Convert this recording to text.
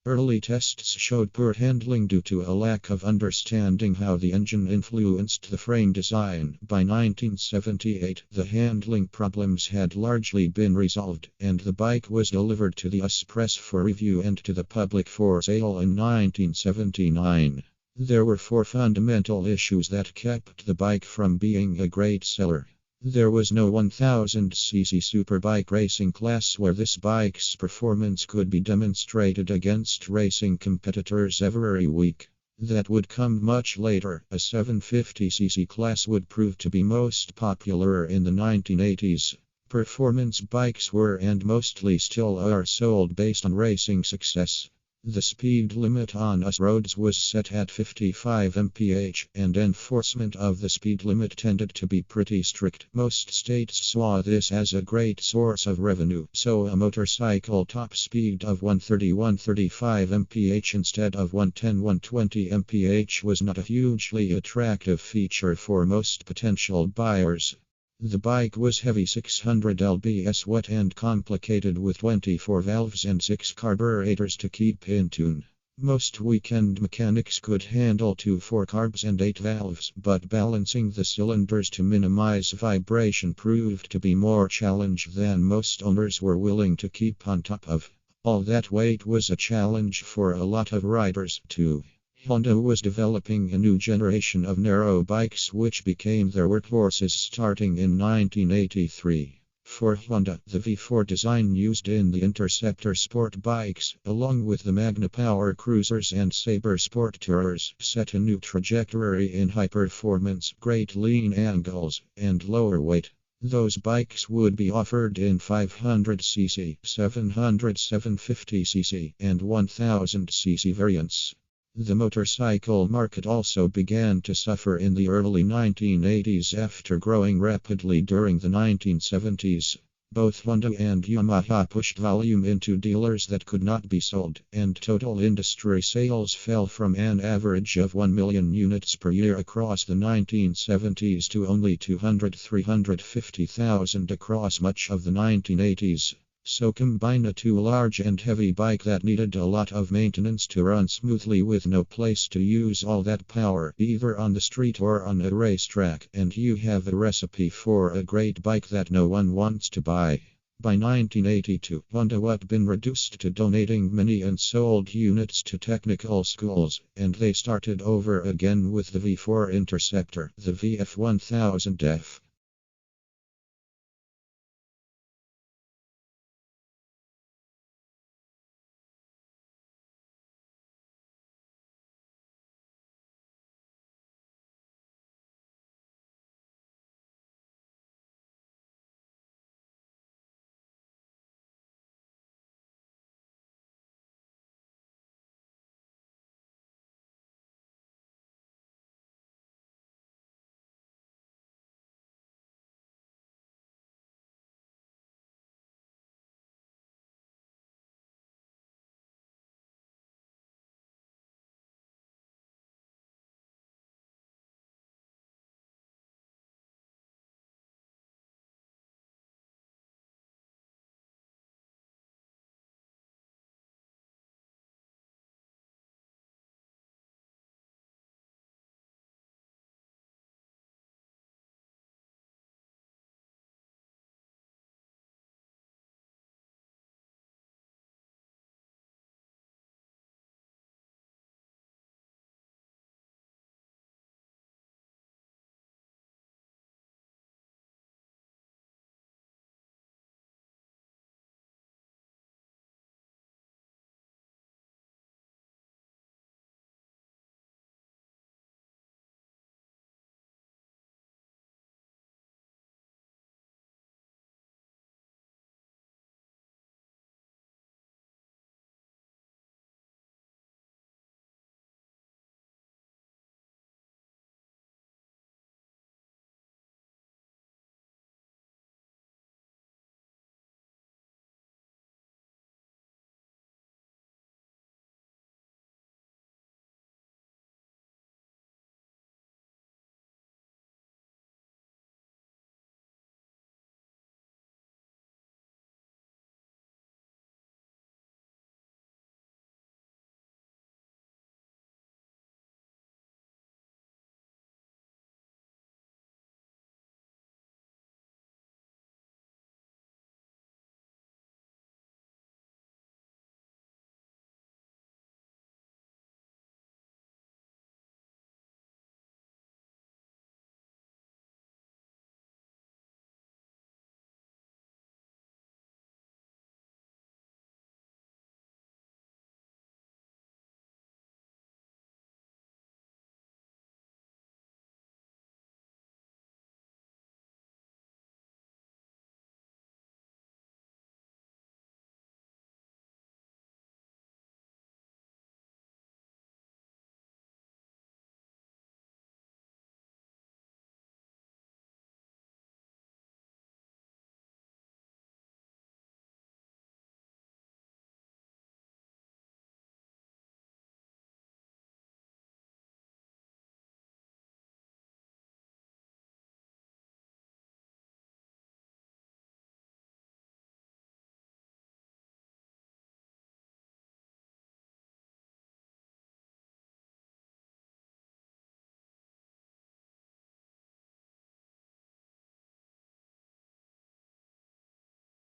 Early tests showed poor handling due to a lack of understanding how the engine influenced the frame design. By 1978, the handling problems had largely been resolved, and the bike was delivered to the US press for review and to the public for sale in 1979. There were four fundamental issues that kept the bike from being a great seller. There was no 1000cc superbike racing class where this bike's performance could be demonstrated against racing competitors every week. That would come much later. A 750cc class would prove to be most popular in the 1980s. Performance bikes were and mostly still are sold based on racing success. The speed limit on US roads was set at 55 mph, and enforcement of the speed limit tended to be pretty strict. Most states saw this as a great source of revenue, so a motorcycle top speed of 130-135 mph instead of 110-120 mph was not a hugely attractive feature for most potential buyers. The bike was heavy 600 lbs wet and complicated with 24 valves and 6 carburetors to keep in tune. Most weekend mechanics could handle 2 4-carbs and 8 valves, but balancing the cylinders to minimize vibration proved to be more challenge than most owners were willing to keep on top of. All that weight was a challenge for a lot of riders too. Honda was developing a new generation of narrow bikes which became their workhorses starting in 1983. For Honda, the V4 design used in the Interceptor sport bikes, along with the Magna Power Cruisers and Sabre Sport Tourers, set a new trajectory in high performance, great lean angles, and lower weight. Those bikes would be offered in 500cc, 750cc, and 1000cc variants. The motorcycle market also began to suffer in the early 1980s after growing rapidly during the 1970s. Both Honda and Yamaha pushed volume into dealers that could not be sold, and total industry sales fell from an average of 1 million units per year across the 1970s to only 200,000-350,000 across much of the 1980s. So combine a too large and heavy bike that needed a lot of maintenance to run smoothly with no place to use all that power, either on the street or on a racetrack, and you have a recipe for a great bike that no one wants to buy. By 1982, Honda had been reduced to donating many unsold units to technical schools, and they started over again with the V4 Interceptor, the VF1000F.